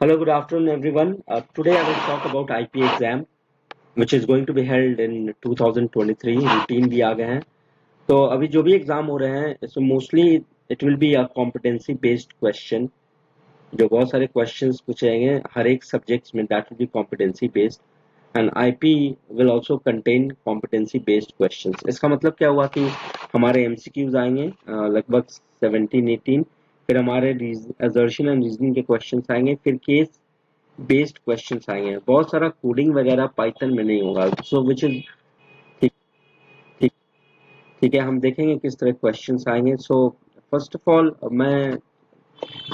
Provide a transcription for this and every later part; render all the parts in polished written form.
Hello, good afternoon, everyone. Today I will talk about IP exam, which is going to be held in 2023. Routine भी आ गए हैं, तो अभी जो भी एग्जाम हो रहे हैं इसमें mostly it will be a competency based question. जो बहुत सारे क्वेश्चंस पूछे जाएंगे हर एक सब्जेक्ट्स में, that will be competency based and IP will also contain competency based questions. इसका मतलब क्या हुआ कि हमारे एमसीक्यूज आएंगे लगभग 17-18, फिर हमारे असर्शन एंड रीजनिंग के क्वेश्चंस आएंगे, फिर केस बेस्ड क्वेश्चंस आएंगे। बहुत सारा कोडिंग वगैरह पाइथन में नहीं होगा, सो विच इज ठीक ठीक ठीक है। हम देखेंगे किस तरह क्वेश्चंस आएंगे। सो फर्स्ट ऑफ ऑल मैं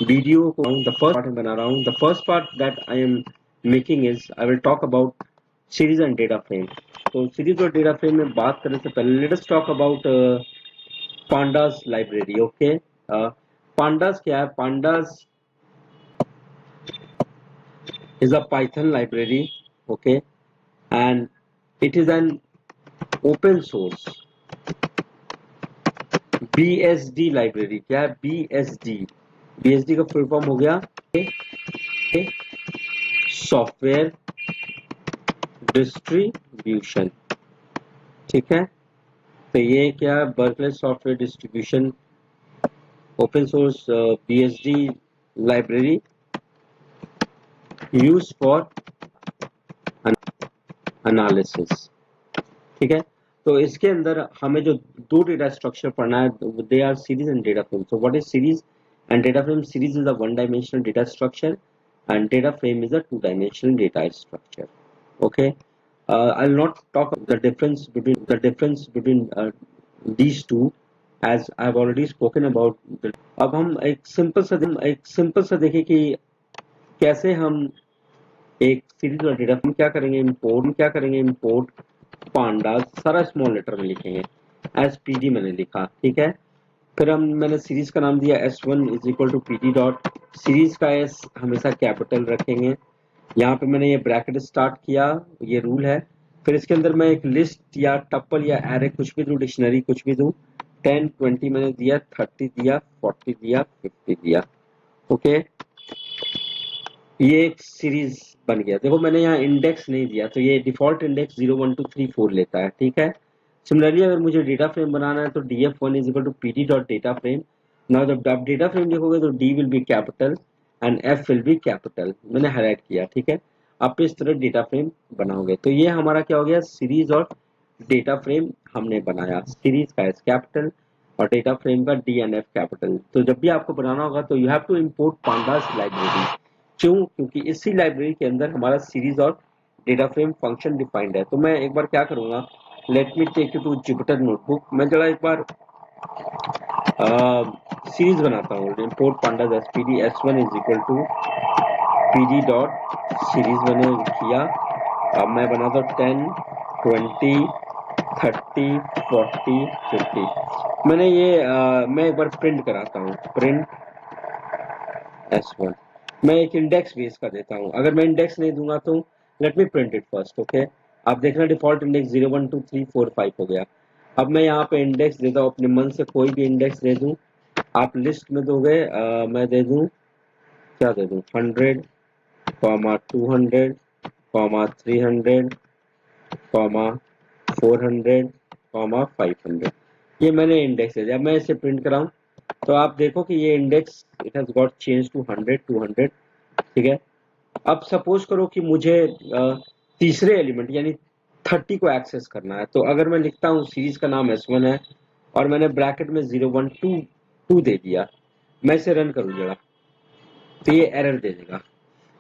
वीडियो को द फर्स्ट पार्ट बना रहा हूँ। The first part that I am making is I will talk about series and data frame. तो सीरीज और डेटा फ्रेम में बात करने से पहले let us talk about pandas library. Okay, pandas क्या है? Pandas is a Python library, okay, and it is an open source BSD library. क्या है BSD? BSD का फुल फॉर्म हो गया सॉफ्टवेयर डिस्ट्रीब्यूशन। ठीक है, तो ये क्या है? Berkeley software distribution open source BSD library use for analysis. ठीक है, तो इसके अंदर हमें जो दो डेटा स्ट्रक्चर पढ़ना है, they R series and data frame. So what is series and data frame? Series is a one-dimensional data structure and data frame is a two-dimensional data structure. Okay, I'll not talk the difference between these two, as I've already spoken about the. अब हम एक simple सा देखें कि कैसे हम एक series और डेटा फ्रेम क्या करेंगे इंपोर्ट पांडास, सारा स्मॉल लेटर में लिखेंगे, SPD मैंने लिखा। ठीक है, फिर मैंने सीरीज का नाम दिया S1 is equal to PD dot. Series का S हमेशा कैपिटल रखेंगे। यहाँ पे मैंने ये ब्रैकेट स्टार्ट किया, ये रूल है। फिर इसके अंदर मैं एक लिस्ट या टपल या एरे कुछ भी दूं, डिक्शनरी कुछ भी दूं। 10 20 मैंने दिया, 30 दिया, 40 दिया, 50 दिया। ओके, ये एक सीरीज बन गया। देखो मैंने यहाँ इंडेक्स नहीं दिया, तो ये डिफॉल्ट इंडेक्स 0 1 2 3 4 लेता है। ठीक है, सिमिलरली अगर मुझे डेटा फ्रेम बनाना है तो df1 is equal to PD dot data frame. Now जब आप डेटा फ्रेम लिखोगे तो D will be capital and F will be capital, मैंने हाईलाइट किया। ठीक है, आप इस तरह डेटा फ्रेम बनाओगे तो ये हमारा क्या हो गया? सीरीज और डेटा फ्रेम हमने बनाया। सीरीज का S कैपिटल और डेटा फ्रेम का D एंड F कैपिटल। तो जब भी आपको बनाना होगा तो you have to import pandas library. क्यों? क्योंकि इसी लाइब्रेरी के अंदर हमारा सीरीज और डेटा फ्रेम फंक्शन डिफाइंड है। तो मैं एक बार क्या करूंगा, let me take you to Jupyter notebook. मैं जरा एक बार सीरीज बनाता हूँ। Import pandas SPD S1 is equal to PD dot series मैंने किया। अब मैं बनाता हूँ 10 20 30 40 50। मैंने ये मैं एक बार प्रिंट कराता हूँ, प्रिंट S1। मैं एक इंडेक्स बेस का देता हूँ। अगर मैं इंडेक्स नहीं दूंगा तो let me print it first. Okay, आप देखना डिफॉल्ट इंडेक्स 0 1 2 3 4 5 हो गया। अब मैं यहाँ पे इंडेक्स देता हूँ, अपने मन से कोई भी इंडेक्स दे दूं। आप लिस्ट में दोगे, मैं दे दूं, क्या दे दूं, 100 200 300 400 500। ये मैंने इंडेक्स दे दिया। मैं इसे प्रिंट कराऊं तो आप देखो कि ये index it has got change to 100 200। ठीक है, अब सपोज करो कि मुझे तीसरे एलिमेंट यानी 30 को एक्सेस करना है। तो अगर मैं लिखता हूँ सीरीज का नाम S1 है और मैंने ब्रैकेट में 0 1 2 2 दे दिया, मैं इसे रन करूँ जरा, तो ये एरर दे देगा।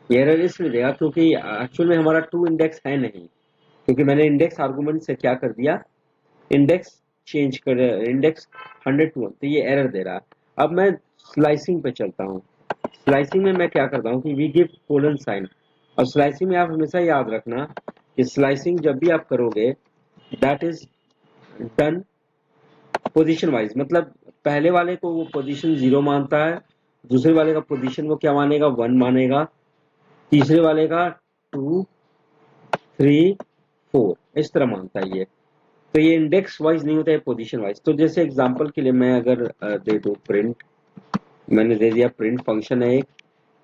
ये एरर इसलिए देगा क्योंकि एक्चुअल में हमारा 2 इंडेक्स है नहीं, क्योंकि मैंने इंडेक्स आर्गुमेंट से क्या कर दिया, इंडेक्स चेंज कर, इंडेक्स 100 टू 1, तो ये एरर दे रहा है। अब मैं स्लाइसिंग पे चलता हूँ। स्लाइसिंग में मैं क्या करता हूँ कि वी गिव कोलन साइन। और स्लाइसिंग में आप हमेशा याद रखना कि स्लाइसिंग जब भी आप करोगे that is done position wise. मतलब पहले वाले को वो पोजीशन 0 मानता है, दूसरे वाले का पोजीशन वो क्या मानेगा, 1 मानेगा, तीसरे वाले का 2 3 4 इस तरह मानता है ये। तो ये इंडेक्स वाइज नहीं होता है, पोजीशन वाइज। तो जैसे एग्जांपल के लिए मैं अगर दे दूं प्रिंट, मैंने दे दिया प्रिंट फंक्शन है एक,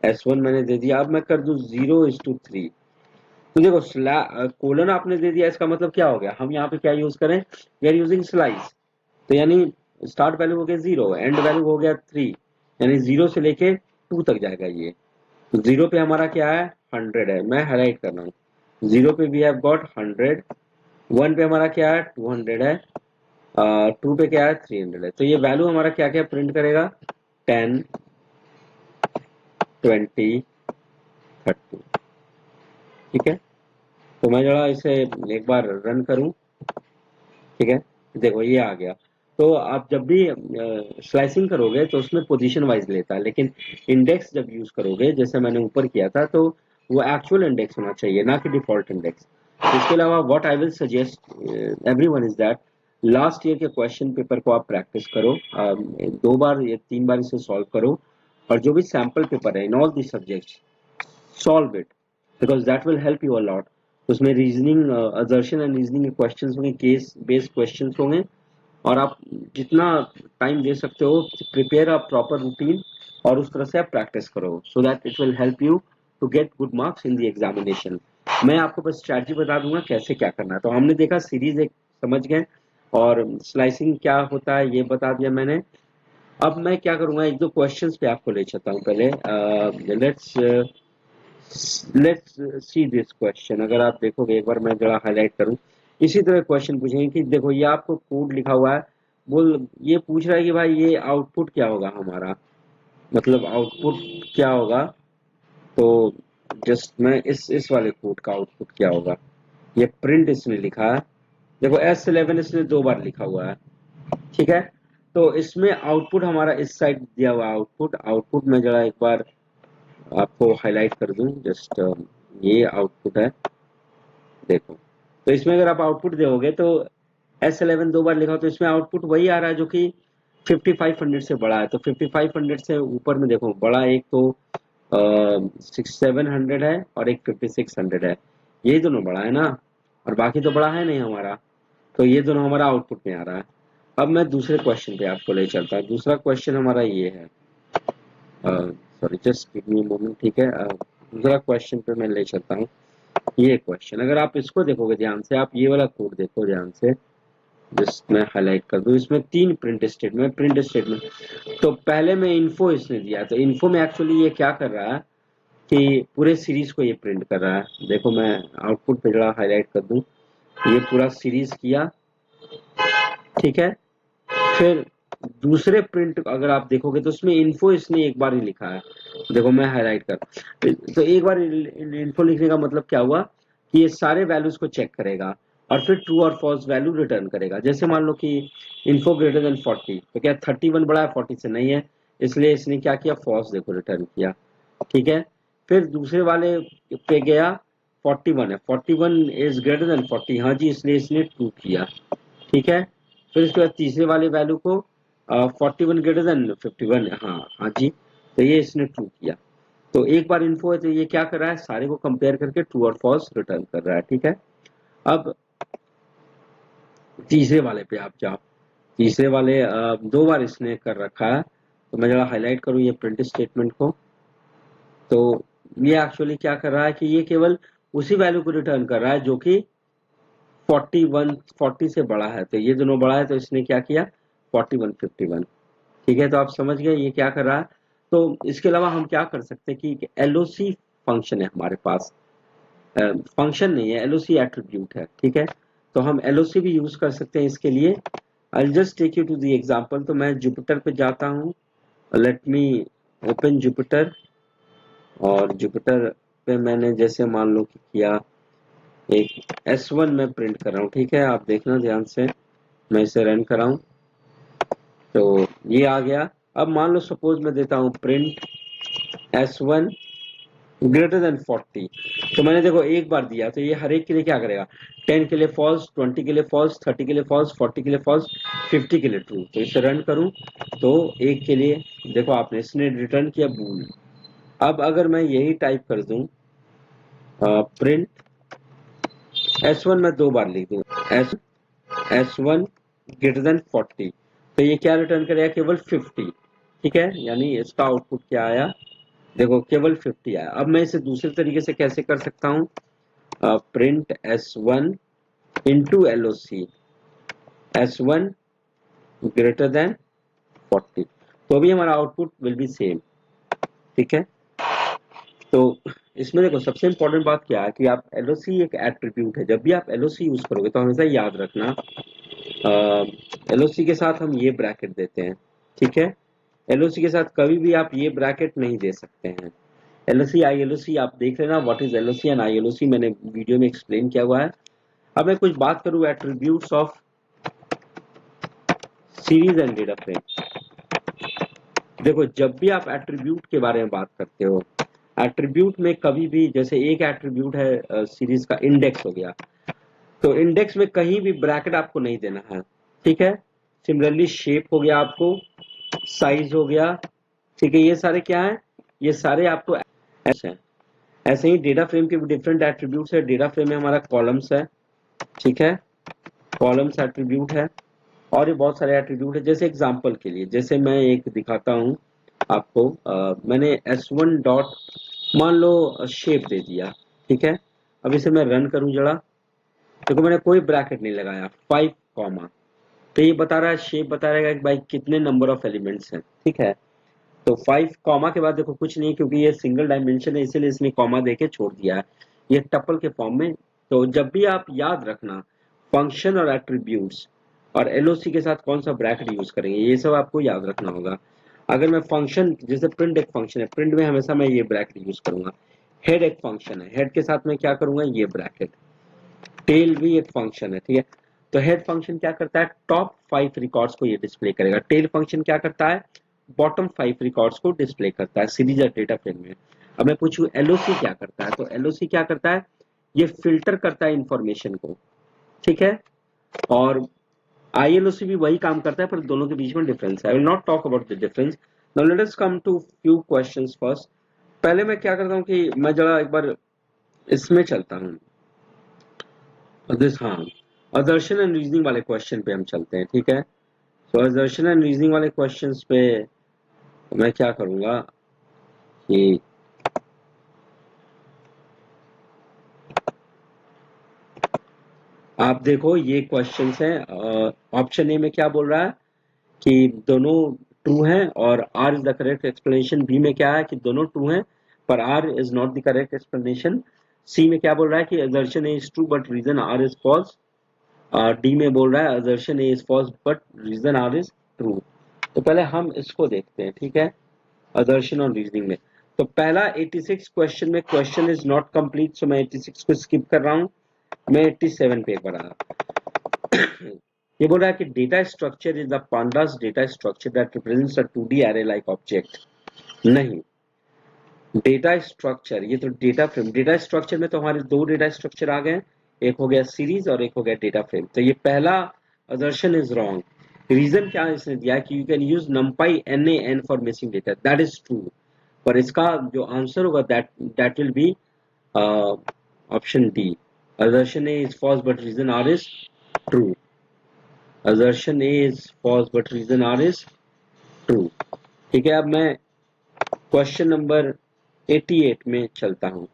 S1 मैंने दे दिया। अब मैं कर दूं 0:3। तो देखो कोलन आपने दे दिया, इसका मतलब क्या हो गया, हम यहाँ पे क्या यूज करें, वी आर यूजिंग स्लाइस। तो यानी स्टार्ट वैल्यू हो गया 0, एंड वैल्यू हो गया 3, यानी 0 से लेके 2 तक जाएगा ये। तो 0 पे हमारा क्या है, 100 है, मैं हाईलाइट कर रहा हूँ। 0 पे वी हैव गॉट 100, 1 पे हमारा क्या है, 200 है, 2 पे क्या है, 300 है। तो ये वैल्यू हमारा क्या क्या प्रिंट करेगा, 10, 20, 30। ठीक है, तो मैं जरा इसे एक बार रन करूं। ठीक है, देखो ये आ गया। तो आप जब भी स्लाइसिंग करोगे तो उसमें पोजीशन वाइज लेता है, लेकिन इंडेक्स जब यूज करोगे, जैसे मैंने ऊपर किया था, तो वो एक्चुअल इंडेक्स होना चाहिए, ना कि डिफॉल्ट इंडेक्स। इसके अलावा what I will suggest everyone is that last year के क्वेश्चन पेपर को आप प्रैक्टिस करो, 2 बार या 3 बार इसे सॉल्व करो, और जो भी सैंपल पेपर है in all the subjects, solve it, because that will help you a lot. उसमें रीजनिंग, असर्शन एंड रीजनिंग के क्वेश्चंस होंगे, केस बेस्ड क्वेश्चंस होंगे, और आप जितना टाइम दे सकते हो, प्रिपेयर अ प्रॉपर रूटीन, और उस तरह से आप प्रैक्टिस करो, so that it will help you to get good marks in the examination. मैं आपको बस स्ट्रैटेजी बता दूंगा कैसे क्या करना है। तो हमने देखा सीरीज एक समझ गए, और स्लाइसिंग क्या होता है ये बता दिया मैंने। अब मैं क्या करूंगा, एक दो क्वेश्चंस पे आपको ले चलता हूँ पहले। Let's let's see this question. अगर आप देखोगे, एक बार मैं जरा हाईलाइट करूं, इसी तरह क्वेश्चन पूछेंगे कि देखो ये आपको कोड लिखा हुआ है, बोल ये पूछ रहा है कि भाई ये आउटपुट क्या होगा हमारा, मतलब आउटपुट क्या होगा। तो जस्ट मैं इस वाले कोड का आउटपुट क्या होगा, ये प्रिंट इसने लिखा है। देखो S11 इसने 2 बार लिखा हुआ है। ठीक है, तो इसमें आउटपुट हमारा इस साइड दिया हुआ आउटपुट। आउटपुट में जरा एक बार आपको हाईलाइट कर दूं, जस्ट ये आउटपुट है, देखो। तो इसमें अगर आप आउटपुट दोगे तो S11 2 बार लिखा हो, तो इसमें आउटपुट वही आ रहा है जो कि 5500 से बड़ा है। तो 5500 से ऊपर में देखो, बड़ा एक तो 6700 है, और एक 5600 है, यही दोनों बड़ा है ना, और बाकी तो बड़ा है नहीं हमारा। तो ये दोनों हमारा आउटपुट में आ रहा है। अब मैं दूसरे क्वेश्चन पे आपको ले चलता हूँ। दूसरा क्वेश्चन हमारा ये है, सॉरी जस्ट गिव मी मोमेंट। ठीक है, दूसरा क्वेश्चन पे मैं ले चलता हूँ। ये क्वेश्चन अगर आप इसको देखोगे ध्यान से, आप ये वाला कोड देखो ध्यान से, जिस मैं हाईलाइट कर दूं, इसमें 3 प्रिंट स्टेटमेंट। तो पहले में इन्फो इसने दिया, तो इन्फो में एक्चुअली ये क्या कर रहा है कि पूरे सीरीज को ये प्रिंट कर रहा है। देखो मैं आउटपुट पे जरा हाईलाइट कर दूं, ये पूरा सीरीज किया। ठीक है, फिर दूसरे प्रिंट अगर आप देखोगे तो उसमें इन्फो इसने एक बार ही लिखा है। देखो मैं हाईलाइट कर, तो एक बार इन्फो लिखने का मतलब क्या हुआ कि ये सारे वैल्यूज को चेक करेगा, और फिर ट्रू और फॉल्स वैल्यू रिटर्न करेगा। जैसे मान लो कि इन्फो ग्रेटर देन 40, तो क्या 31 बड़ा है 40 से, नहीं है, इसलिए इसने क्या किया, फॉल्स देखो रिटर्न किया। ठीक है, फिर दूसरे वाले पे गया, 41 है, 41 इज ग्रेटर देन 40, हाँ जी, इसलिए इसने ट्रू किया। ठीक है, फिर इसके बाद तीसरे वाले वैल्यू को 41 ग्रेटर देन 51, हाँ हाँ जी, तो ये इसने ट्रू किया। तो एक बार इन्फो है, तो ये क्या कर रहा है, सारे को कंपेयर करके ट्रू और फॉल्स रिटर्न कर रहा है। ठीक है, अब तीसरे वाले पे आप जाओ। तीसरे वाले 2 बार इसने कर रखा है, तो मैं जरा हाईलाइट करूँ ये प्रिंट स्टेटमेंट को। तो ये एक्चुअली क्या कर रहा है कि ये केवल उसी वैल्यू को रिटर्न कर रहा है जो कि 40 से बड़ा है। तो ये दोनों बड़ा है, तो इसने क्या किया, 41 51। ठीक है, तो आप समझ गए ये क्या कर रहा है। तो इसके अलावा हम क्या कर सकते हैं कि एलओसी फंक्शन है हमारे पास, फंक्शन नहीं है, एलओसी एट्रीब्यूट है। ठीक है, तो हम एलओसी भी यूज कर सकते हैं इसके लिए। I just take you to the example. तो मैं जुपिटर पे जाता हूँ, लेट मी ओपन जुपिटर, और जुपिटर पे मैंने जैसे मान लो कि किया, एक S1 में प्रिंट कर रहा हूँ। ठीक है, आप देखना ध्यान से, मैं इसे रन कराऊं, तो ये आ गया। अब मान लो सपोज मैं देता हूँ प्रिंट S1 ग्रेटर देन 40, तो मैंने देखो एक बार दिया, तो ये हर एक के लिए क्या करेगा, 10 के लिए फॉल्स, 20 के लिए फॉल्स, 30 के लिए फॉल्स, 40 के लिए फॉल्स, 50 के लिए ट्रू। तो इसे रन करूं, तो एक के लिए देखो आपने इसने रिटर्न किया बूल। अब अगर मैं यही टाइप कर दूं, प्रिंट S1 में 2 बार लिख दूं, S1 ग्रेटर देन 40, तो ये क्या रिटर्न करेगा, केवल 50। ठीक है, यानी इसका आउटपुट क्या आया, देखो केवल 50 आया। अब मैं इसे दूसरे तरीके से कैसे कर सकता हूँ, print S1 into LOC, S1 greater than 40, तो अभी हमारा आउटपुट विल बी सेम। ठीक है, तो इसमें देखो सबसे इंपॉर्टेंट बात क्या है कि आप LOC एक एट्रीब्यूट है, जब भी आप LOC यूज करोगे तो हमेशा याद रखना LOC के साथ हम ये ब्रैकेट देते हैं। ठीक है, LOC के साथ कभी भी आप ये ब्रैकेट नहीं दे सकते हैं। LOC ILOC आप देख लेना, what is LOC and ILOC मैंने वीडियो में एक्सप्लेन किया हुआ है। अब मैं कुछ बात करूं attributes of series and data frame. देखो जब भी आप एट्रीब्यूट के बारे में बात करते हो, एट्रीब्यूट में कभी भी, जैसे एक एट्रीब्यूट है सीरीज का इंडेक्स हो गया, तो इंडेक्स में कहीं भी ब्रैकेट आपको नहीं देना है। ठीक है, सिमिलरली शेप हो गया, आपको साइज हो गया। ठीक है, ये सारे क्या है, ये सारे आपको ऐसे हैं। ऐसे ही डेटा फ्रेम के भी डिफरेंट एट्रीब्यूट्स है। डेटा फ्रेम में हमारा कॉलम्स है। ठीक है, कॉलम्स एट्रीब्यूट है, और ये बहुत सारे एट्रीब्यूट है। जैसे एग्जांपल के लिए, जैसे मैं एक दिखाता हूँ आपको, मैंने S1 डॉट मान लो शेप दे दिया। ठीक है, अब इसे मैं रन करूं जरा, देखो मैंने कोई ब्रैकेट नहीं लगाया, 5 कॉमा, तो ये बता रहा है, शेप बता रहेगा कि भाई कितने नंबर ऑफ एलिमेंट्स हैं। ठीक है, तो 5 कॉमा के बाद देखो कुछ नहीं, क्योंकि ये सिंगल डायमेंशन है इसीलिए इसने कॉमा देके छोड़ दिया है, ये टपल के फॉर्म में। तो जब भी आप याद रखना फंक्शन और एट्रीब्यूट्स और LOC के साथ कौन सा ब्रैकेट यूज करेंगे, ये सब आपको याद रखना होगा। अगर मैं फंक्शन, जैसे प्रिंट एक फंक्शन है, प्रिंट में हमेशा मैं ये ब्रैकेट यूज करूंगा। हेड एक फंक्शन है, हेड के साथ मैं क्या करूंगा, ये ब्रैकेट। टेल भी एक फंक्शन है। ठीक है, तो हेड फंक्शन क्या करता है, टॉप 5 रिकॉर्ड्स को ये डिस्प्ले करेगा। टेल फंक्शन क्या करता है, बॉटम 5 रिकॉर्ड्स को डिस्प्ले करता है सीरीज और डेटा फ्रेम में। अब मैं पूछूं LOC क्या करता है, तो LOC क्या करता है, ये फिल्टर करता है इंफॉर्मेशन को। ठीक है, और ILOC भी वही काम करता है, पर दोनों के बीच में डिफरेंस है। I will not talk about the difference. Now let us come to few questions first. पहले मैं क्या करता हूँ कि मैं जरा एक बार इसमें चलता हूँ, दिस, हाँ, असर्शन एंड रीजनिंग वाले क्वेश्चन पे हम चलते हैं। ठीक है, तो असर्शन एंड रीजनिंग वाले क्वेश्चंस पे मैं क्या करूंगा कि आप देखो ये क्वेश्चंस हैं। ऑप्शन ए में क्या बोल रहा है कि दोनों ट्रू हैं और R is the correct explanation. B में क्या है कि दोनों ट्रू हैं पर R is not the correct explanation. C में क्या बोल रहा है कि assertion A is true but reason R is false. D में बोल रहा है assertion A is false but reason R is true. तो पहले हम इसको देखते हैं। ठीक है, असर्शन और रीजनिंग में। तो पहला 86 क्वेश्चन में क्वेश्चन इज नॉट कंप्लीट, सो मैं 86 को स्किप कर रहा हूं, मैं 87 पे एक बार आ रहा। ये बोल रहा है कि data structure is the pandas data structure that represents a 2D array like object. नहीं, डेटा स्ट्रक्चर, ये तो डेटा फ्रेम। डेटा स्ट्रक्चर में तो हमारे दो डेटा स्ट्रक्चर आ गए, एक हो गया सीरीज और एक हो गया डेटा फ्रेम। तो ये पहला असर्शन इज रॉन्ग। रीजन क्या इसने दिया कि you can use numpy NaN for missing data, that is true. पर इसका जो आंसर होगा that will be option D. assertion A is false but reason R is true. assertion A is false but reason R is true. ठीक है, अब मैं question number 88 में चलता हूं।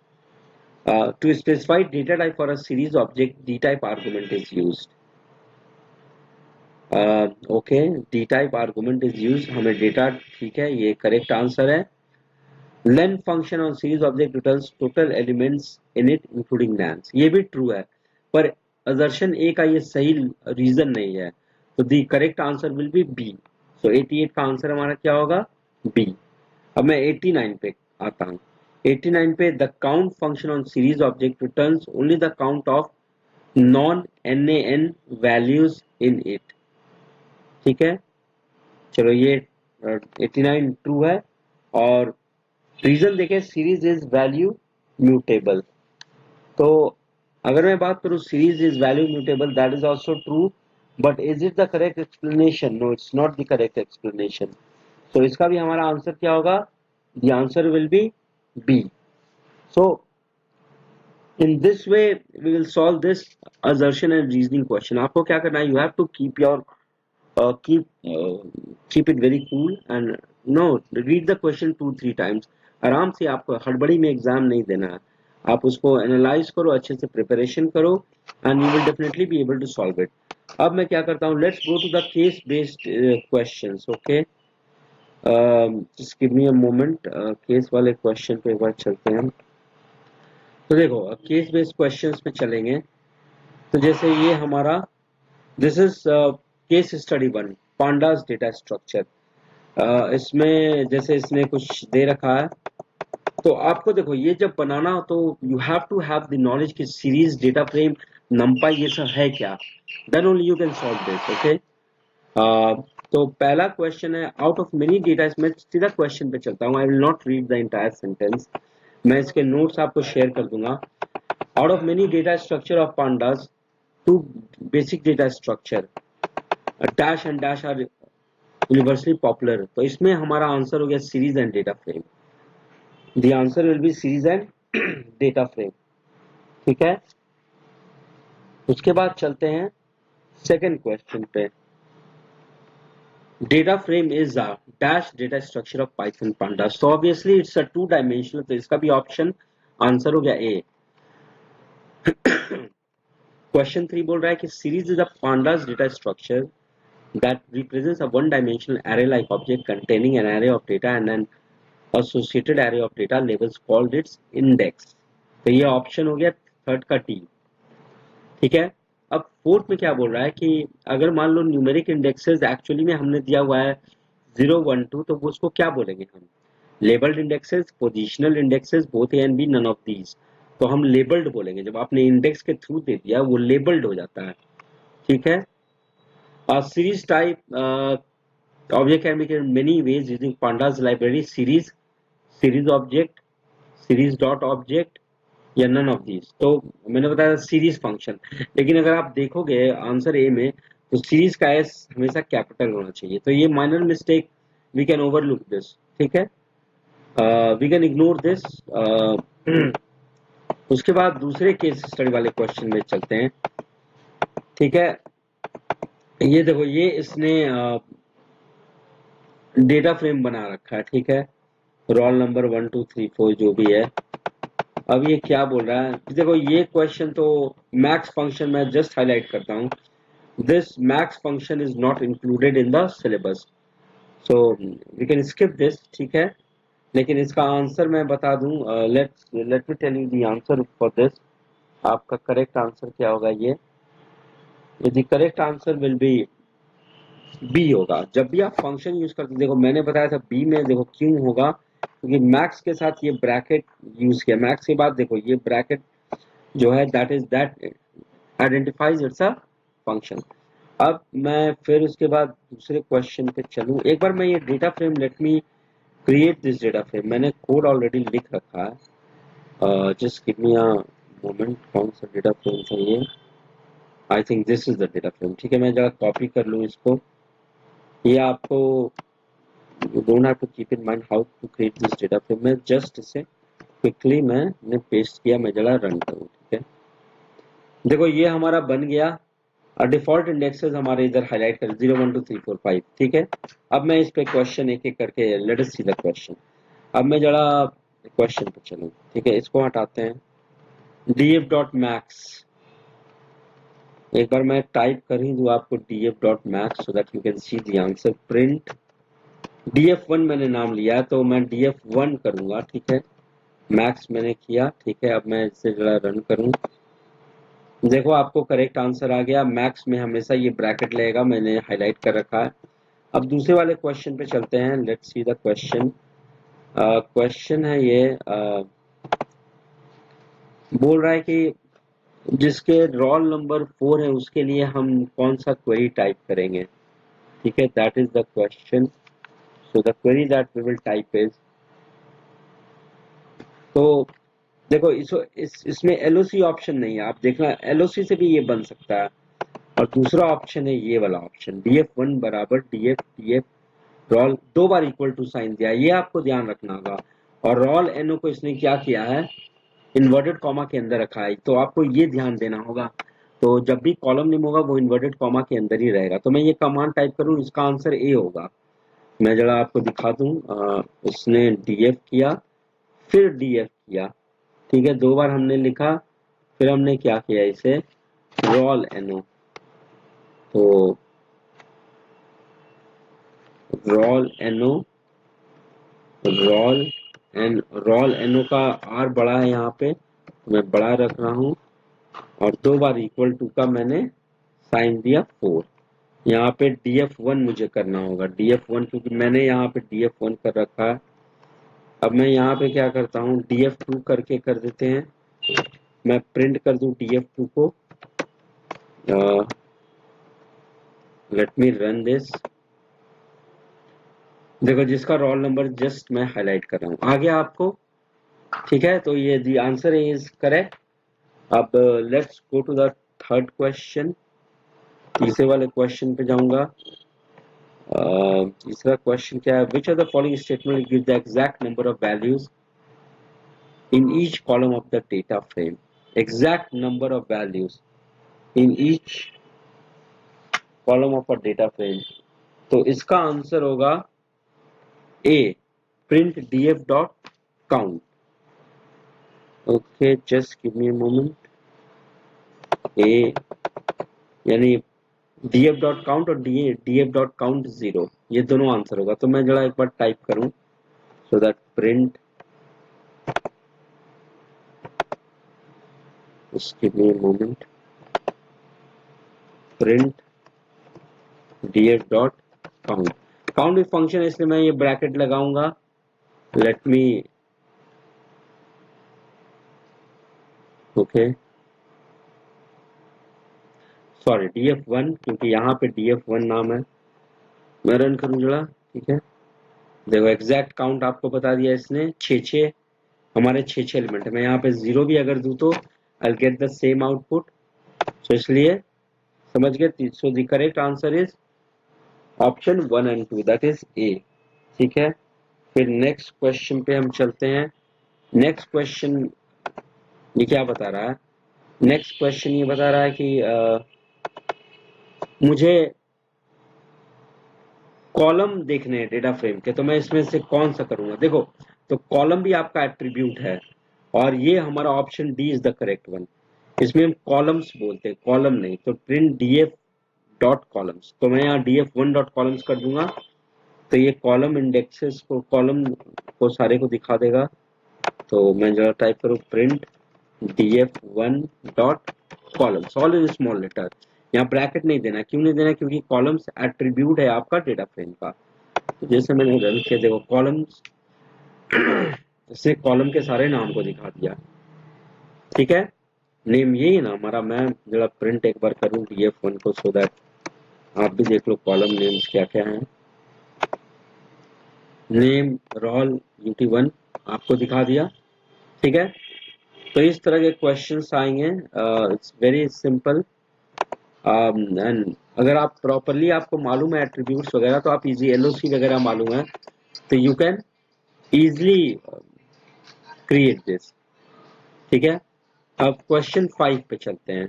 To specify data type for a series object dtype argument is used. Okay, dtype argument is used, हमें data, ठीक है, ये करेक्ट आंसर है। len function on series object returns total elements in it including nans, ये भी true है, पर assertion A का ये सही रीजन नहीं है, तो the correct answer will be B. So 88 का आंसर हमारा क्या होगा, बी। अब मैं 89 पे आता हूँ। 89 पे the count function on series object returns only the count of non NaN values in it. ठीक है, चलो ये 89 ट्रू है। और रीजन देखें, सीरीज इज वैल्यू म्यूटेबल। तो अगर मैं बात करूं series is value mutable, that is also true, but is it the correct explanation, no it's not the correct explanation. तो इसका भी हमारा आंसर क्या होगा, the answer will be B. So in this way we will solve this assertion and reasoning question. आपको क्या करना है, you have to keep your keep it very cool and no, read the question 2-3 times. आराम से, आपको हड़बड़ी में exam नहीं देना है, आप उसको एनालाइज करो, अच्छे से प्रिपरेशन करो and you will definitely be able to solve it. अब मैं क्या करता हूँ, let's go to the case based questions. Okay, just give me a moment, case वाले क्वेश्चन पे एक बार चलते हैं। तो देखो केस बेस्ड क्वेश्चंस पे चलेंगे, तो जैसे ये हमारा this is case study 1, pandas data structure. इसमें जैसे इसने कुछ दे रखा है, तो आपको देखो ये जब बनाना हो तो you have to have the knowledge कि सीरीज, डेटा फ्रेम, नंपाई ये सब है क्या, then only you can solve this. Okay, तो पहला क्वेश्चन है, आउट ऑफ मेनी डेटा, इसमें सीधा क्वेश्चन पे चलता हूँ, I will not read the entire sentence, मैं इसके नोट्स आपको शेयर कर दूंगा। Out of many data structure of pandas, two basic data structure dash and dash are universally popular. तो इसमें हमारा आंसर हो गया series and data frame. The answer will be series and data frame. ठीक है, उसके बाद चलते हैं सेकंड क्वेश्चन पे। Data frame is a dash data structure of Python pandas, तो obviously it's a two dimensional, तो इसका भी ऑप्शन आंसर हो गया ए। क्वेश्चन 3 बोल रहा है कि series is a pandas data structure that represents a one-dimensional array-like object containing an array of data and an associated array of data labels called its index। तो ये ऑप्शन हो गया थर्ड का टी। ठीक है, अब फोर्थ में क्या बोल रहा है कि अगर मान लो न्यूमेरिक इंडेक्सेस एक्चुअली में हमने दिया हुआ है 0 1 2, तो वो उसको क्या बोलेंगे हम, labelled indexes, positional indexes, both A and B, none of these. तो हम लेबल्ड बोलेंगे, जब आपने इंडेक्स के थ्रू दे दिया वो लेबल्ड हो जाता है। ठीक है, series type object can be created in many ways using pandas library, series, series object, series dot object या none of these। तो मैंने बताया सीरीज फंक्शन, लेकिन अगर आप देखोगे आंसर ए में तो सीरीज का एस हमेशा कैपिटल होना चाहिए, तो ये minor mistake, we can overlook this. ठीक है, वी कैन इग्नोर दिस। उसके बाद दूसरे केस स्टडी वाले क्वेश्चन में चलते हैं। ठीक है, ये देखो ये इसने डेटा फ्रेम बना रखा है। ठीक है, रोल नंबर 1 2 3 4 जो भी है। अब ये क्या बोल रहा है, देखो ये क्वेश्चन तो मैक्स फंक्शन में जस्ट हाईलाइट करता हूँ, this max function is not included in the syllabus, so we can skip this. ठीक है, लेकिन इसका आंसर मैं बता दूं, let me tell you the answer for this. आपका करेक्ट आंसर क्या होगा, ये the correct answer will be B होगा। जब भी आप फंक्शन यूज करते, देखो मैंने बताया था बी में, देखो क्यों होगा, क्योंकि मैक्स के साथ ये ब्रैकेट यूज किया, मैक्स के बाद देखो ये ब्रैकेट जो है that identifies it's a function. अब मैं फिर उसके बाद दूसरे क्वेश्चन पे चलूं, एक बार मैं ये data frame, let me create this data frame, मैंने कोड ऑलरेडी लिख रखा है, just give me a moment, कौन सा डेटा फ्रेम था ये, I think this is the data frame. ठीक है, मैं जरा कॉपी कर लूँ इसको, ये आपको you don't have to keep in mind how to create this data frame। मैं जस्ट इसे क्विकली मैंने पेस्ट किया, मैं जरा रन करूँ। ठीक है, देखो ये हमारा बन गया, डिफॉल्ट इंडेक्सेस हमारे इधर हाईलाइट कर 0 1 2 3 4 5। ठीक है, अब मैं इस पे क्वेश्चन एक एक करके, let us see the question. अब मैं जरा क्वेश्चन पे चलूँ। ठीक है, इसको हटाते हैं, df डॉट मैक्स, एक बार मैं टाइप कर ही दूँ आपको df dot max, so that you can see the answer. Print df1 मैंने नाम लिया तो मैं df1 करूंगा। ठीक है, मैक्स मैंने किया। ठीक है, अब मैं इसे जरा रन करूं, देखो आपको करेक्ट आंसर आ गया। मैक्स में हमेशा ये ब्रैकेट लगेगा, मैंने हाईलाइट कर रखा है। अब दूसरे वाले क्वेश्चन पे चलते हैं, let's see the question. Question है ये, बोल रहा है कि जिसके रोल नंबर 4 है उसके लिए हम कौन सा क्वेरी टाइप करेंगे। ठीक है, that is the question, so the query that we will type is, तो देखो इसमें एलओसी ऑप्शन नहीं है, आप देखना एलओसी से भी ये बन सकता है। और दूसरा ऑप्शन है ये वाला ऑप्शन, df1 बराबर df रोल, दो बार इक्वल टू साइन दिया, ये आपको ध्यान रखना होगा। और रोल एनओ को इसने क्या किया है, इन्वर्टेड कॉमा के अंदर रखा है, तो आपको ये ध्यान देना होगा। तो जब भी कॉलम नेम होगा वो इन्वर्टेड कॉमा के अंदर ही रहेगा। तो मैं ये कमांड टाइप करूँ, इसका आंसर ए होगा। मैं जरा आपको दिखा दूं, इसने df किया फिर df किया, ठीक है, 2 बार हमने लिखा, फिर हमने क्या किया, इसे roll no, तो roll no, roll roll no का r बड़ा है यहाँ पे, तो मैं बड़ा रख रहा हूँ, और 2 बार इक्वल टू का मैंने साइन दिया 4। यहाँ पे df1 मुझे करना होगा, df1 क्योंकि मैंने यहाँ पे df1 कर रखा है। अब मैं यहाँ पे क्या करता हूँ, df2 करके कर देते हैं, मैं प्रिंट कर दूं df2 को, लेट मी रन दिस। देखो जिसका रोल नंबर जस्ट मैं हाईलाइट कर रहा हूँ, आ गया आपको, ठीक है, तो ये दी आंसर इज करेक्ट। अब let's go to the third question, तीसरे वाले क्वेश्चन पे जाऊंगा। तीसरा क्वेश्चन क्या है, which are the following statement give the exact number of values in each column of the data frame, exact number of values in each column of a data frame। तो इसका answer होगा A, print df dot count। Okay just give me a moment. A यानी df dot count और df dot count 0, ये दोनों answer होगा। तो मैं जरा एक बार टाइप करूं, so that print, just give me a moment, print df dot count। Count भी फंक्शन है इसलिए मैं ये ब्रैकेट लगाऊंगा, let me, okay sorry df1, क्योंकि यहाँ पे df1 नाम है। मैं रन करूं जरा, ठीक है, देखो एग्जैक्ट काउंट आपको बता दिया इसने, 6 हमारे 6 एलिमेंट है। मैं यहाँ पे 0 भी अगर दूं तो I will get the same output, तो इसलिए समझ गए। So the correct answer is option 1 and 2, that is a, ठीक है। फिर नेक्स्ट क्वेश्चन पे हम चलते हैं। नेक्स्ट क्वेश्चन ये क्या बता रहा है, नेक्स्ट क्वेश्चन ये बता रहा है कि मुझे कॉलम देखने हैं डेटा फ्रेम के, तो मैं इसमें से कौन सा करूंगा। देखो तो कॉलम भी आपका एट्रीब्यूट है, और ये हमारा option D is the correct one. इसमें हम कॉलम्स बोलते हैं, कॉलम नहीं, तो प्रिंट df डॉट कॉलम्स, तो मैं यहाँ df1 डॉट कॉलम्स कर दूंगा, तो ये कॉलम इंडेक्सेस को, कॉलम को सारे को दिखा देगा। तो मैं जरा टाइप करूँ print df1 dot columns, all in small letter. यहाँ ब्रैकेट नहीं देना, क्यों नहीं देना, क्योंकि कॉलम्स एट्रीब्यूट है आपका डेटा फ्रेम का। तो जैसे मैंने रन किया, देखो कॉलम्स, इससे कॉलम के सारे नाम को दिखा दिया, ठीक है। नेम यही है ना हमारा। मैं जरा प्रिंट एक बार करूं df1 को, सो दैट आप भी देख लो कॉलम नेम्स क्या क्या हैं। नेम रोल ut1 आपको दिखा दिया, ठीक है। तो इस तरह के क्वेश्चंस आएंगे, इट्स वेरी सिंपल। एंड अगर आप प्रॉपरली, आपको मालूम है एट्रीब्यूट्स वगैरह, तो आप इजी एलओसी वगैरह मालूम है, तो you can easily create this, ठीक है। अब क्वेश्चन 5 पे चलते हैं।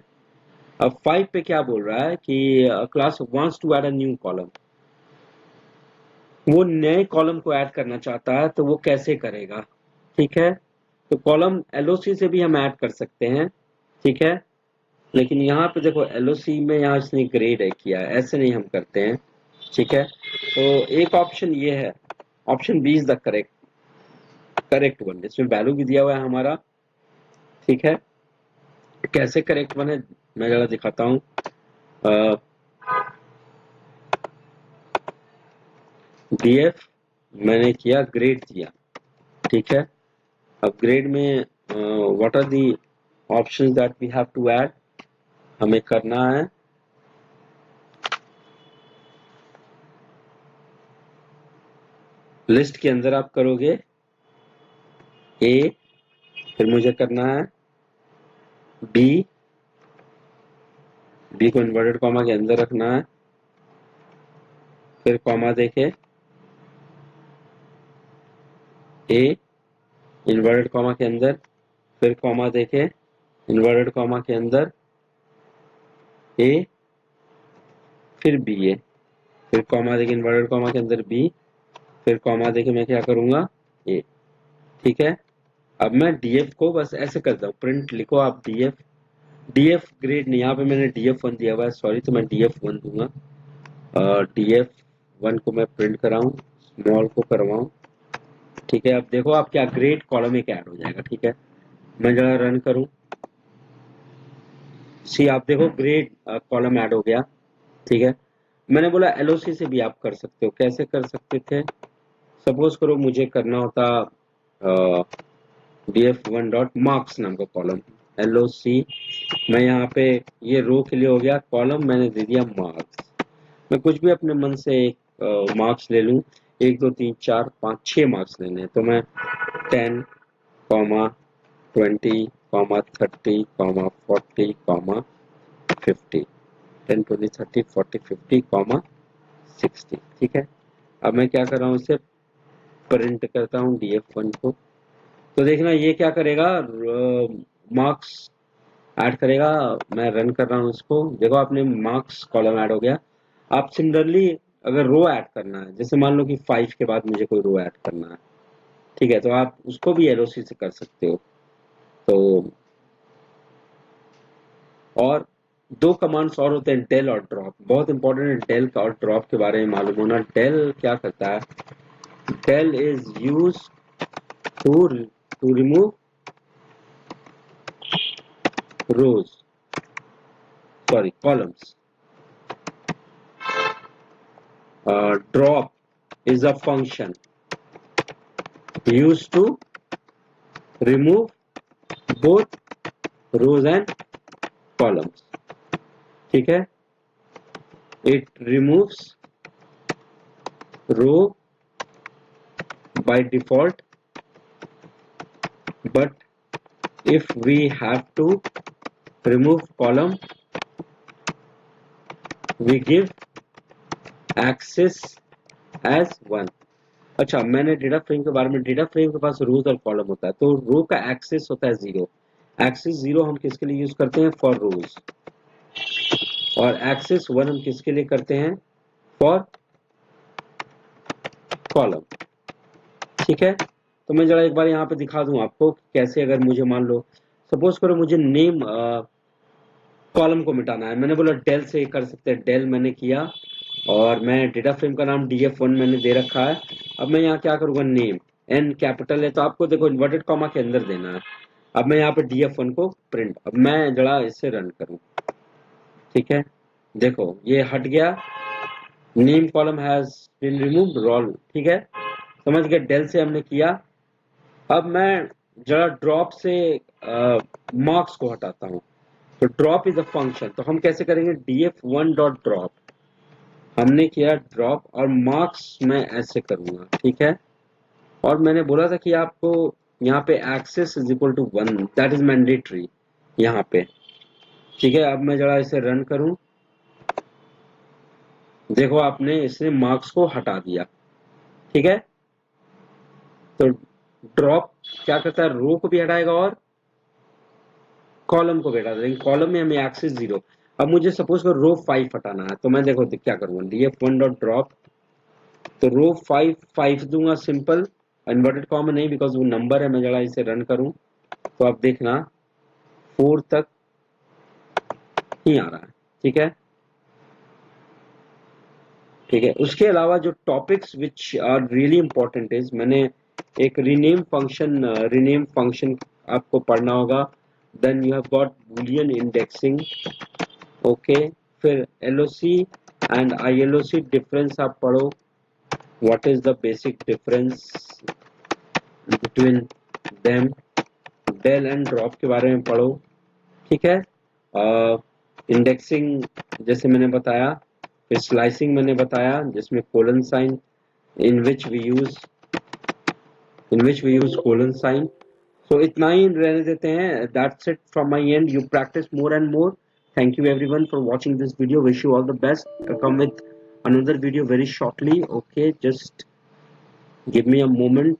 अब 5 पे क्या बोल रहा है कि class wants to add a new column, वो नए कॉलम को ऐड करना चाहता है, तो वो कैसे करेगा, ठीक है। तो कॉलम एलओसी से भी हम ऐड कर सकते हैं, ठीक है, लेकिन यहाँ पे देखो एलओसी में यहाँ इसने ग्रेड है किया है, ऐसे नहीं हम करते हैं, ठीक है। तो एक ऑप्शन ये है, option B is the correct one, इसमें वैल्यू भी दिया हुआ है हमारा, ठीक है। कैसे करेक्ट वन है मैं जरा दिखाता हूँ। df मैंने किया, ग्रेड दिया, ठीक है। अब ग्रेड में what are the options that we have to add, हमें करना है लिस्ट के अंदर आप करोगे ए, फिर मुझे करना है बी, बी को इन्वर्टेड कॉमा के अंदर रखना है, फिर कॉमा देके ए इन्वर्टेड कॉमा के अंदर, फिर कॉमा देके इन्वर्टेड कॉमा के अंदर ए, फिर बी ए, फिर कॉमा देके इन्वर्टेड कॉमा के अंदर बी, फिर कॉमा देके मैं क्या करूंगा ए, ठीक है। अब मैं डीएफ को बस ऐसे करता हूँ, प्रिंट लिखो आप डीएफ ग्रेड नहीं, यहाँ पे मैंने डीएफ1 दिया हुआ है, सॉरी, तो मैं डीएफ1 दूंगा। डीएफ1 को मैं प्रिंट कराऊं, स्मॉल को करवाऊं, ठीक है। अब देखो आप क्या ग्रेड कॉलम एक ऐड हो जाएगा, ठीक है। मैं जरा रन करूं, सी आप देखो ग्रेड कॉलम ऐड हो गया, ठीक है। मैंने बोला एलओसी से भी आप कर सकते हो, कैसे कर सकते थे, सपोज करो मुझे करना होता df1 डॉट मार्क्स नाम का कॉलम, एलओसी, मैं यहाँ पे ये रो के लिए हो गया, कॉलम मैंने दे दिया मार्क्स। मैं कुछ भी अपने मन से एक मार्क्स ले लूँ, 1 2 3 4 5 6 मार्क्स लेने हैं, तो मैं 10 comma 20 comma 30 comma 40 comma 50, 10 20 30 40 50 comma 60, ठीक है। अब मैं क्या कर रहा हूँ, इसे प्रिंट करता हूँ df1 को, तो देखना ये क्या करेगा, मार्क्स ऐड करेगा। मैं रन कर रहा हूँ इसको, देखो आपने मार्क्स कॉलम ऐड हो गया। आप सिमिलरली अगर रो ऐड करना है, जैसे मान लो कि 5 के बाद मुझे कोई रो ऐड करना है, ठीक है, तो आप उसको भी एलओसी से कर सकते हो। तो और दो कमांड्स और होते हैं, डेल और ड्रॉप, बहुत इंपॉर्टेंट है डेल का और ड्रॉप के बारे में मालूम होना। डेल क्या करता है, del is use to remove rows, sorry columns. Drop is a function used to remove both rows and columns, ठीक है। It removes row by default, but if we have to remove column, we give access as 1। अच्छा, मैंने data frame के बारे में, data frame के पास रोज और column होता है, तो रो का एक्सेस होता है 0। एक्सेस 0 हम किसके लिए यूज करते हैं, फॉर रोज, और एक्सेस 1 हम किसके लिए करते हैं, फॉर कॉलम, ठीक है। तो मैं जरा एक बार यहाँ पे दिखा दूं आपको कैसे, अगर मुझे मान लो सपोज करो मुझे नेम कॉलम को मिटाना है, मैंने बोला डेल से कर सकते हैं, डेल मैंने किया, और मैं डेटा फ्रेम का नाम df1 मैंने दे रखा है। अब मैं यहाँ क्या करूंगा, नेम एन कैपिटल है, तो आपको देखो इन्वर्टेड कॉमा के अंदर देना है। अब मैं यहाँ पे df1 को प्रिंट, अब मैं जरा इसे रन करूं, ठीक है, देखो ये हट गया, name column has been removed, roll, ठीक है, समझ गए, डेल से हमने किया। अब मैं जरा ड्रॉप से मार्क्स को हटाता हूँ, तो ड्रॉप इज अ फंक्शन, तो हम कैसे करेंगे, df1 डॉट ड्रॉप, हमने किया ड्रॉप, और मार्क्स मैं ऐसे करूंगा, ठीक है। और मैंने बोला था कि आपको यहाँ पे axis is equal to 1, that is mandatory यहाँ पे, ठीक है। अब मैं जरा इसे रन करूं, देखो आपने इसने मार्क्स को हटा दिया, ठीक है। तो ड्रॉप क्या करता है, रो को भी हटाएगा और कॉलम को भी हटा देगा, कॉलम में हमें एक्सेस 0। अब मुझे सपोज कर रो 5 हटाना है, तो मैं देखो क्या करूंगा, df1 डॉट ड्रॉप, तो रो 5 दूंगा सिंपल, इन्वर्टेड कॉमा नहीं, बिकॉज वो नंबर है। मैं जरा इसे रन करूं, तो आप देखना 4 तक ही आ रहा है, ठीक है, ठीक है। उसके अलावा जो topics which are really important is, मैंने एक रीनेम फंक्शन आपको पढ़ना होगा। Then you have got boolean indexing, okay, फिर एलओसी एंड आईएलओसी डिफरेंस आप पढ़ो, what is the basic difference between them, del and drop के बारे में पढ़ो, ठीक है। इंडेक्सिंग जैसे मैंने बताया, फिर स्लाइसिंग मैंने बताया जिसमें colon sign, in which we use colon sign। So इतना ही रहने देते हैं, that's it from my end, you practice more and more। Thank you everyone for watching this video, wish you all the best, I'll come with another video very shortly, okay, just give me a moment।